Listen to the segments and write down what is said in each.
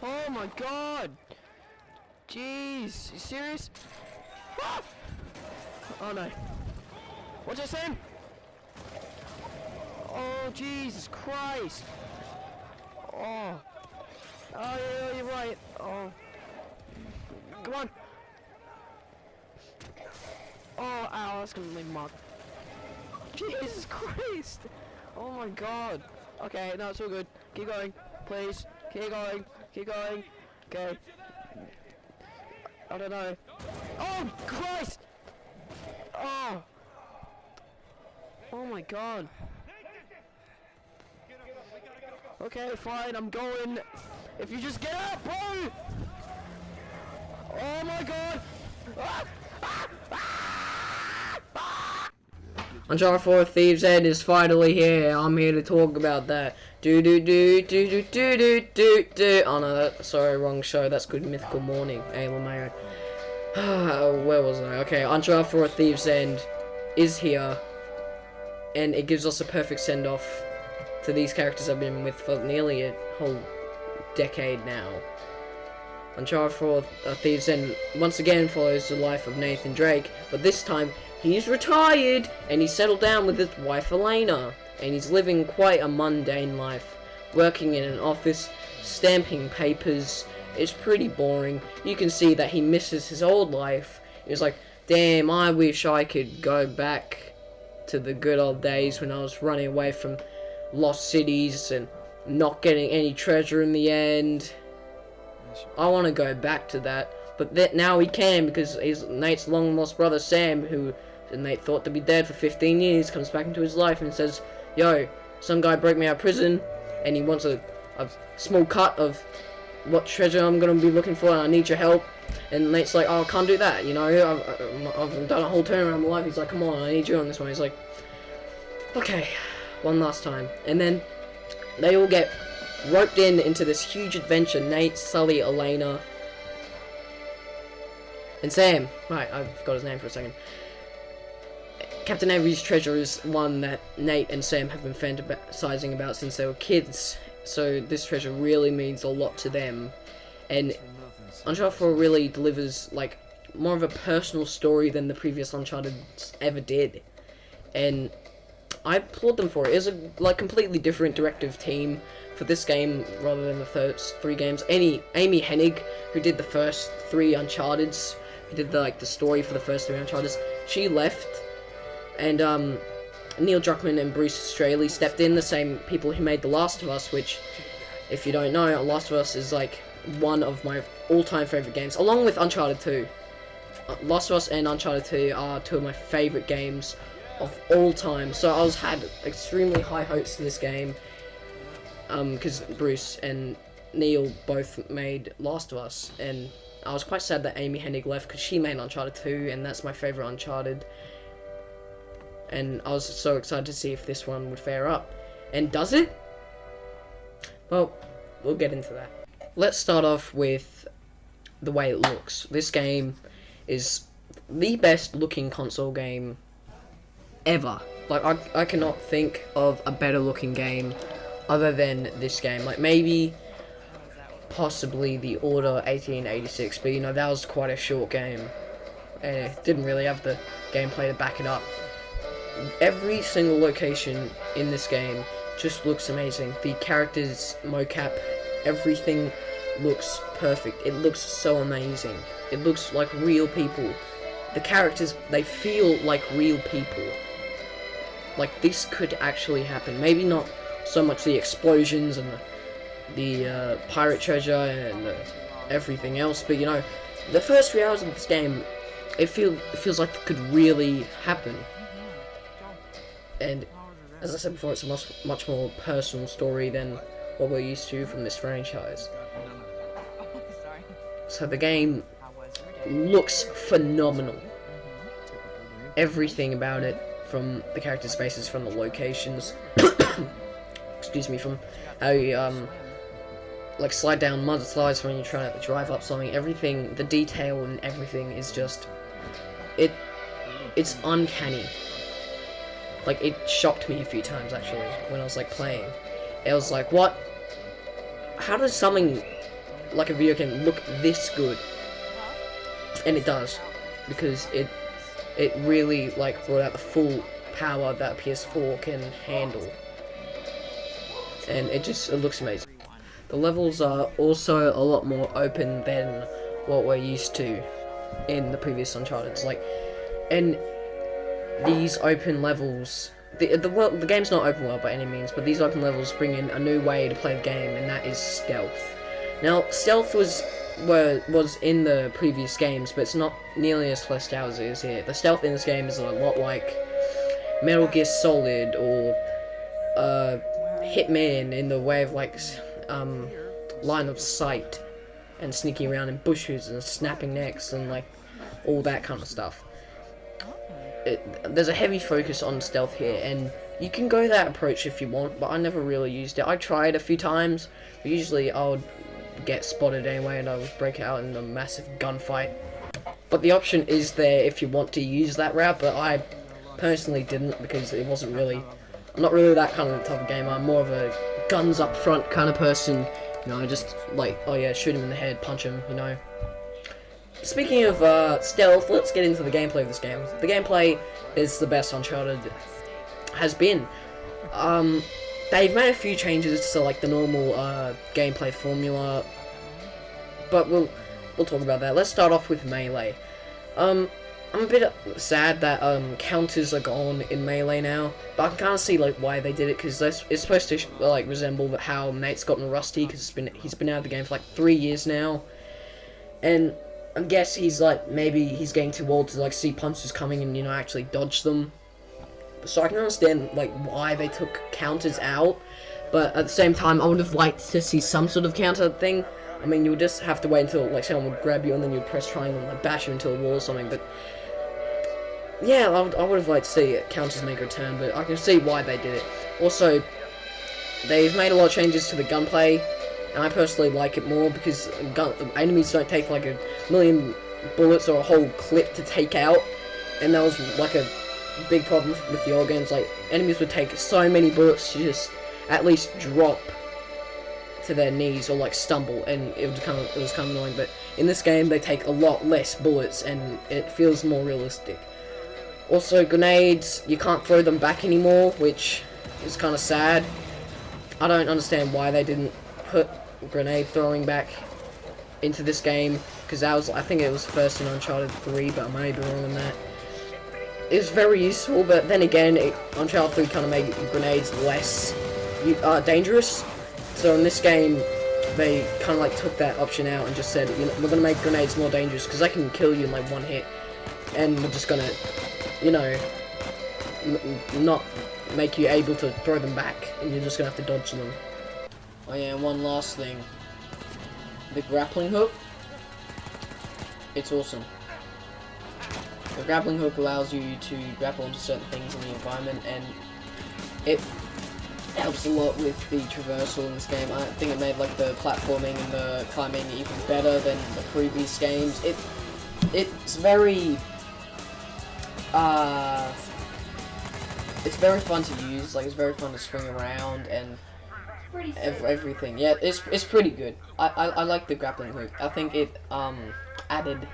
Oh my god! Jeez, you serious? Ah! Oh no. What's it saying? Oh Jesus Christ! Oh. Oh yeah, you're right. Oh. Come on. Oh, ow, that's gonna leave a mark. Jesus Christ! Oh my god. Okay, no, it's all good. Keep going, please. Keep going. Keep going. Okay. I don't know. Oh Christ! Oh. Oh my god. Okay, fine, I'm going. If you just get up, bro! Oh my god! Ah! Ah! Ah! Ah! Uncharted 4 Thieves' End is finally here. I'm here to talk about that. Do do do do do do do do do. Oh no, sorry, wrong show. That's Good Mythical Morning. Hey, Lamayo. Where was I? Okay, Uncharted 4 Thieves' End is here, and it gives us a perfect send-off to these characters I've been with for nearly a whole decade now. Uncharted 4 Thieves' End once again follows the life of Nathan Drake, but this time he's retired and he's settled down with his wife Elena, and he's living quite a mundane life, working in an office, stamping papers. It's pretty boring. You can see that he misses his old life. He's like, damn, I wish I could go back to the good old days when I was running away from lost cities and not getting any treasure in the end. I want to go back to that, but now he can, because Nate's long lost brother Sam, who Nate thought to be dead for 15 years, comes back into his life and says, yo, some guy broke me out of prison and he wants a small cut of what treasure I'm going to be looking for, and I need your help. And Nate's like, oh, I can't do that, you know, I've done a whole turnaround in my life. He's like, come on, I need you on this one. He's like, okay, one last time. And then they all get roped into this huge adventure. Nate, Sully, Elena, and Sam. Right, I forgot his name for a second. Captain Avery's treasure is one that Nate and Sam have been fantasizing about since they were kids. So this treasure really means a lot to them. And Uncharted 4 really delivers like more of a personal story than the previous Uncharted ever did. And I applaud them for it. It was a completely different directive team for this game rather than the first three games. Amy Hennig, who did the first three Uncharted's, who did the story for the first three Uncharted's, she left, and Neil Druckmann and Bruce Straley stepped in, the same people who made The Last of Us, which, if you don't know, The Last of Us is like one of my all-time favorite games, along with Uncharted 2. Last of Us and Uncharted 2 are two of my favorite games of all time, so I had extremely high hopes for this game, because Bruce and Neil both made Last of Us, and I was quite sad that Amy Hennig left, because she made Uncharted 2, and that's my favorite Uncharted, and I was so excited to see if this one would fare up. And does it? Well, we'll get into that. Let's start off with the way it looks. This game is the best looking console game ever. Like, I cannot think of a better looking game other than this game. Like, maybe possibly the Order 1886, but you know, that was quite a short game and it didn't really have the gameplay to back it up. Every single location in this game just looks amazing. The characters, mocap, everything looks perfect. It looks so amazing. It looks like real people. The characters, they feel like real people. Like, this could actually happen. Maybe not so much the explosions and the pirate treasure and everything else, but you know, the first 3 hours of this game, it feels like it could really happen. And as I said before, it's a much more personal story than what we're used to from this franchise. So the game looks phenomenal. Everything about it, from the characters' faces, from the locations, excuse me, from how you like slide down mud slides when you're trying to drive up something. Everything, the detail and everything is just, it's uncanny. Like, it shocked me a few times actually when I was like playing. It was like, what? How does something like a video game look this good, and it does, because it really like brought out the full power that PS4 can handle, and it looks amazing. The levels are also a lot more open than what we're used to in the previous Uncharted. Like, and these open levels, the game's not open world by any means, but these open levels bring in a new way to play the game, and that is stealth. Now, stealth was in the previous games, but it's not nearly as fleshed out as it is here. The stealth in this game is a lot like Metal Gear Solid or Hitman, in the way of like line of sight and sneaking around in bushes and snapping necks and like all that kind of stuff. There's a heavy focus on stealth here, and you can go that approach if you want, but I never really used it. I tried a few times, but usually I would get spotted anyway and I would break out in a massive gunfight. But the option is there if you want to use that route, but I personally didn't, because it wasn't really, I'm not really that kind of type of gamer. I'm more of a guns up front kind of person, you know, just like, oh yeah, shoot him in the head, punch him, you know. Speaking of stealth, let's get into the gameplay of this game. The gameplay is the best Uncharted has been. They've made a few changes to like the normal gameplay formula, but we'll talk about that. Let's start off with melee. I'm a bit sad that counters are gone in melee now, but I can kind of see like why they did it, because it's supposed to like resemble how Nate's gotten rusty, because he's been out of the game for like 3 years now, and I guess he's like, maybe he's getting too old to like see punches coming and, you know, actually dodge them. So I can understand like why they took counters out, but at the same time I would have liked to see some sort of counter thing. I mean, you would just have to wait until like someone would grab you and then you'd press triangle and like bash you into a wall or something. But yeah, I would have liked to see counters make a return, but I can see why they did it. Also, they've made a lot of changes to the gunplay, and I personally like it more, because enemies don't take like a million bullets or a whole clip to take out, and that was like a big problem with the old games. Like, enemies would take so many bullets to just at least drop to their knees or like stumble, and it was kind of annoying. But in this game, they take a lot less bullets, and it feels more realistic. Also, grenades, you can't throw them back anymore, which is kind of sad. I don't understand why they didn't put grenade throwing back into this game, because that was, I think it was first in Uncharted 3, but I may be wrong on that. It's very useful, but then again, Uncharted 3 kind of made grenades less dangerous. So in this game, they kind of like took that option out and just said, you know, we're gonna make grenades more dangerous because they can kill you in like one hit, and we're just gonna, you know, not make you able to throw them back, and you're just gonna have to dodge them. Oh yeah, and one last thing. The grappling hook. It's awesome. The grappling hook allows you to grapple onto certain things in the environment, and it helps a lot with the traversal in this game. I think it made like the platforming and the climbing even better than the previous games. It's very fun to use. Like, it's very fun to swing around and everything. Yeah, it's pretty good. I like the grappling hook. I think it added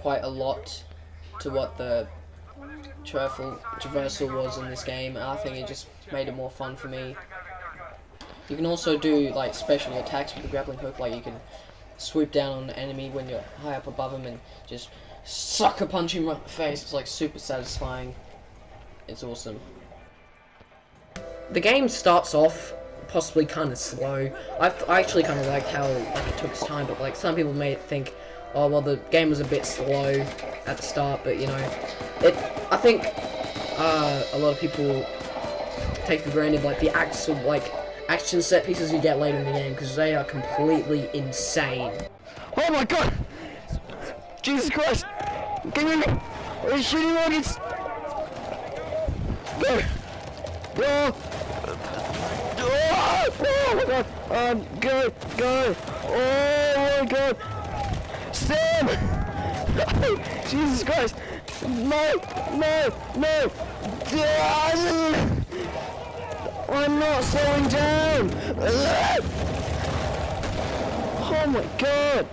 quite a lot to what the traversal was in this game, and I think it just made it more fun for me. You can also do like special attacks with the grappling hook, like you can swoop down on an enemy when you're high up above him and just sucker punch him right in the face. It's like super satisfying. It's awesome. The game starts off possibly kind of slow. I actually kind of liked how like it took its time, but like some people may think, oh well, the game was a bit slow at the start, but you know, I think a lot of people take for granted like the actual like action set pieces you get later in the game, because they are completely insane. Oh my god! Jesus Christ! Give me! Are you shooting rockets? Go! Go! Oh my god! Go! Oh my god! Sam! No! Jesus Christ! No! I'm not slowing down! Oh my god!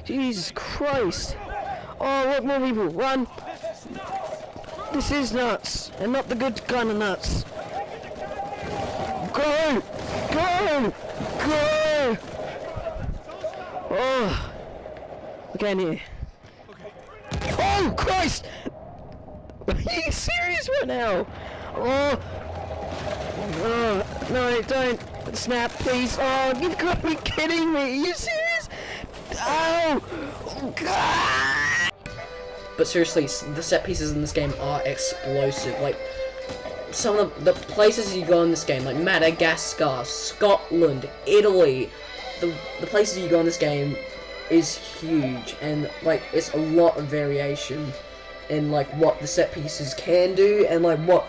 Jesus Christ! Oh, look, more people! Run! This is nuts, and not the good kind of nuts. Go! Go! Go! Oh! Okay, in here. Oh, Christ! Are you serious right now? Oh! Oh, no, don't! Snap, please! Oh, you've got to be kidding me! Are you serious? Ow! God! But seriously, the set pieces in this game are explosive. Like, some of the places you go in this game, like Madagascar, Scotland, Italy, the places you go in this game is huge, and like it's a lot of variation in like what the set pieces can do, and like what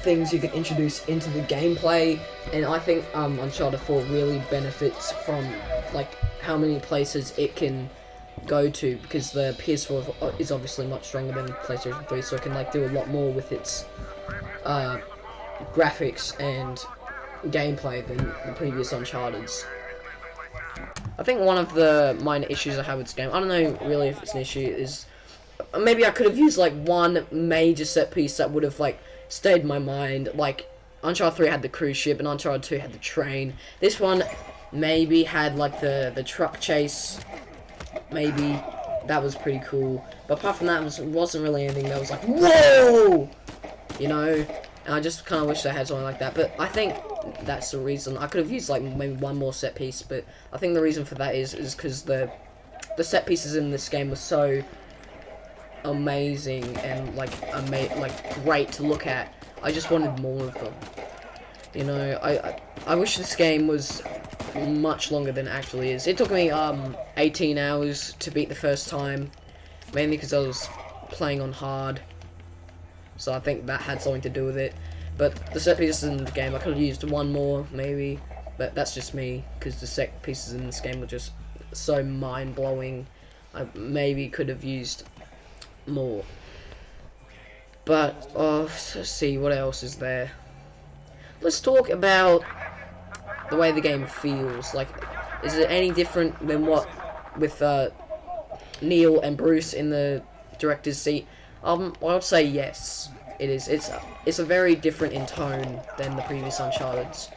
things you can introduce into the gameplay. And I think Uncharted 4 really benefits from like how many places it can go to, because the PS4 is obviously much stronger than PlayStation 3, so it can like do a lot more with its graphics and gameplay than the previous Uncharted's. I think one of the minor issues I have with this game, I don't know really if it's an issue, is maybe I could have used like one major set piece that would have like stayed in my mind. Like Uncharted 3 had the cruise ship and Uncharted 2 had the train. This one maybe had like the truck chase. Maybe that was pretty cool. But apart from that, wasn't really anything that was like, whoa! You know? And I just kind of wish I had something like that. But I think that's the reason. I could have used like maybe one more set piece, but I think the reason for that is because the set pieces in this game were so amazing and like great to look at. I just wanted more of them. You know, I wish this game was much longer than it actually is. It took me 18 hours to beat the first time, mainly because I was playing on hard, so I think that had something to do with it. But the set pieces in the game, I could have used one more maybe, but that's just me, because the set pieces in this game were just so mind-blowing. I maybe could have used more. But let's see what else is there. Let's talk about the way the game feels. Like, is it any different than what with Neil and Bruce in the director's seat? I would say yes. It is. It's a very different in tone than the previous Uncharted's.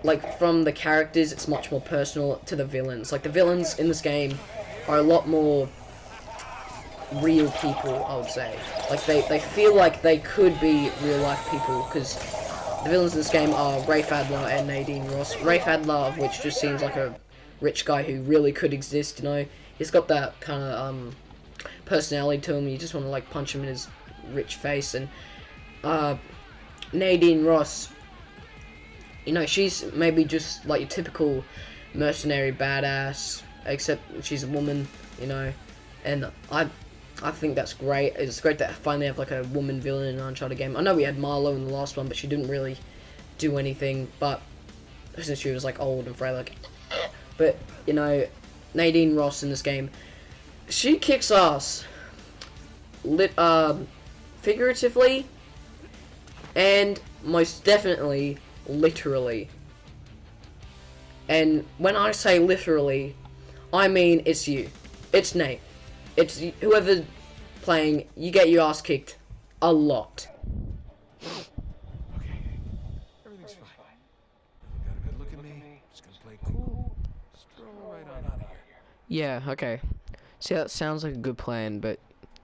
Like, from the characters, it's much more personal, to the villains. Like, the villains in this game are a lot more real people, I would say. Like, they feel like they could be real life people, because the villains in this game are Rafe Adler and Nadine Ross. Rafe Adler, of which just seems like a rich guy who really could exist, you know? He's got that kind of personality to him. You just want to like punch him in his rich face. And Nadine Ross, you know, she's maybe just like your typical mercenary badass, except she's a woman, you know. And I think that's great. It's great to finally have like a woman villain in an Uncharted game. I know we had Marlo in the last one, but she didn't really do anything. But since she was like old and frail, like, but you know, Nadine Ross in this game, she kicks ass. Figuratively, and most definitely literally. And when I say literally, I mean it's you. It's Nate. It's whoever's playing, you get your ass kicked a lot. Okay, everything's fine. You got a good look at me. Just gonna play cool. Stroll right on out of here. Yeah, okay. See, that sounds like a good plan, but,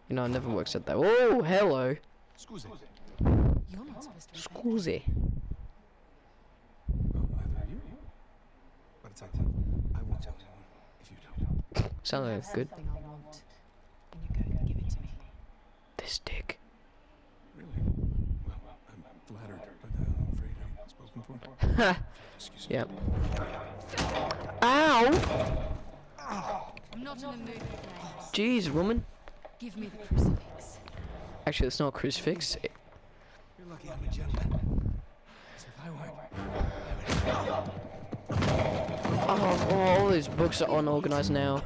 you know, it never works at that. Oh, hello. Scusi. You're not supposed to be Scusi. Well, neither are you. But it's okay. I won't tell anyone if you don't. Sounds like good. something I want. And you go and give it to me. This dick. Really? Well, I'm flattered, but I'm afraid I'm spoken for. Ha! Excuse me. Yep. Ow! I'm not in a mood for games. Jeez, woman. Give me the crucifix. Actually, it's not a crucifix. You're lucky I'm a gentleman. As if I weren't. Oh, all these books are unorganized now.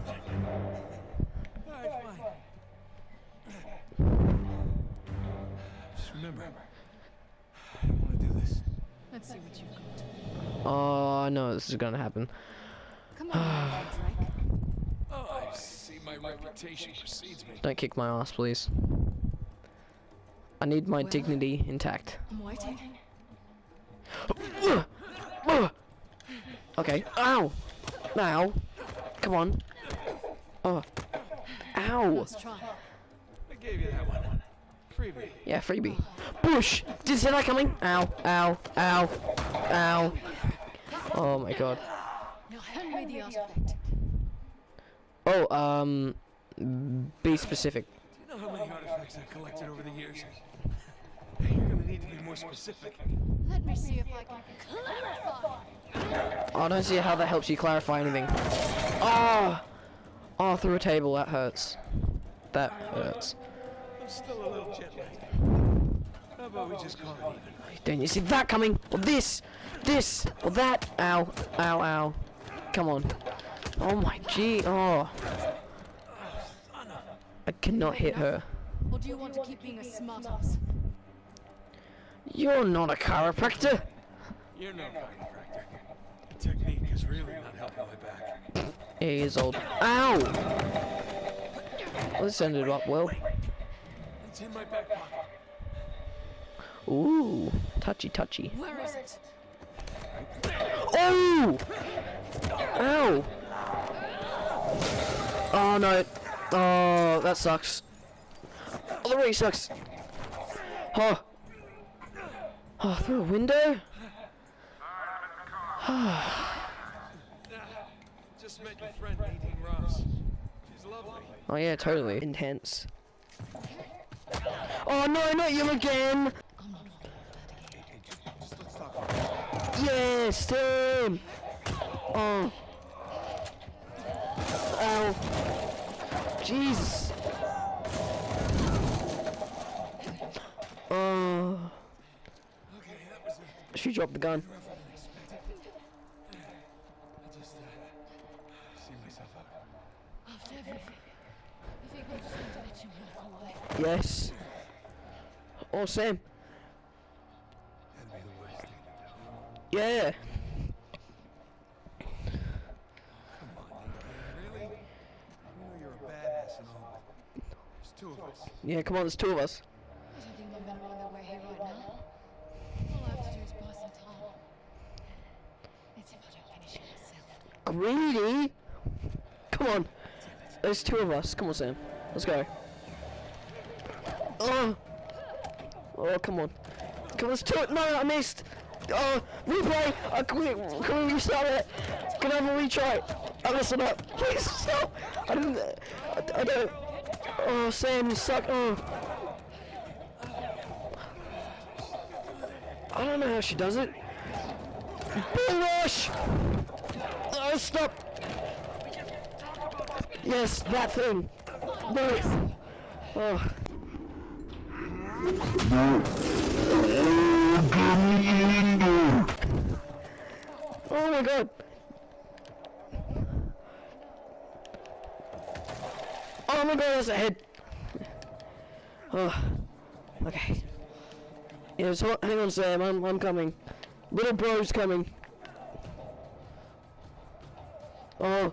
Alright, fine. Just remember, I don't want to do this. Let's see what you've got. Oh, I know this is gonna happen. Come on, Drake. Oh, I see my reputation precedes me. Don't kick my ass, please. I need my Well- dignity intact. I'm waiting. Okay. Ow! Ow! Come on. Oh. Ow! Let's try. I gave you that one. Freebie. Yeah, freebie. Bush! Did you see that coming? Ow! Ow! Ow! Ow! Oh my god. Now hand me the artifact. Oh, be specific. Do you know how many artifacts I've collected over the years? You're gonna need to be more specific. Let me see if I can clarify. I don't see how that helps you clarify anything. Oh! Oh, through a table, that hurts. That hurts. I'm still a little jet lagged. How about we just call it even? Don't you see that coming? Or this! This! Or that! Ow! Ow, ow. Come on. Oh my gee. Oh. I cannot hit her. Or do you want to keep being a smartass? You're not a chiropractor! You're no chiropractor. The technique is really not helping my back. 8 years old. Ow! Well, this ended up well. It's in my back pocket. Ooh. Touchy, touchy. Where is it? Oh! Ow! Oh no. Oh, that sucks. Oh, that really sucks. Oh. Oh, through a window? Just met your friend Nadine Ross. She's lovely. Oh yeah, totally. Intense. Oh no, not you again! I'm not falling for that again. Hey, just let's talk. Yes, Tim! Oh. Ow. Jesus. Oh. Okay, that was a She dropped the gun. rougher than expected. I just see myself out. After everything, you think I'm just going to let you walk away? Yes. Oh, Sam. That'd be the worst thing to do. Yeah. Come on, Nadine, really? You know you're a badass and all, but there's two of us. Yeah, come on, there's 2 of us. I don't think my men are on their way here right now. All I have to do is buy some time. Let's see if I don't finish it myself. Greedy? Come on. There's 2 of us. Come on, Sam. Let's go. Oh. Oh, come on. Come on, let's do it. No, I missed. Oh, replay. Can we restart it? Can I have a retry? I messed it up. Please stop. I didn't. I don't. Oh, Sam, you suck. Oh. I don't know how she does it. Bull rush. Oh, stop. Yes, that thing. No. Oh. Oh my god. Oh my god, there's a head. Oh. Okay. Yeah, so hang on, Sam. I'm coming. Little bro's coming. Oh.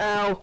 Ow.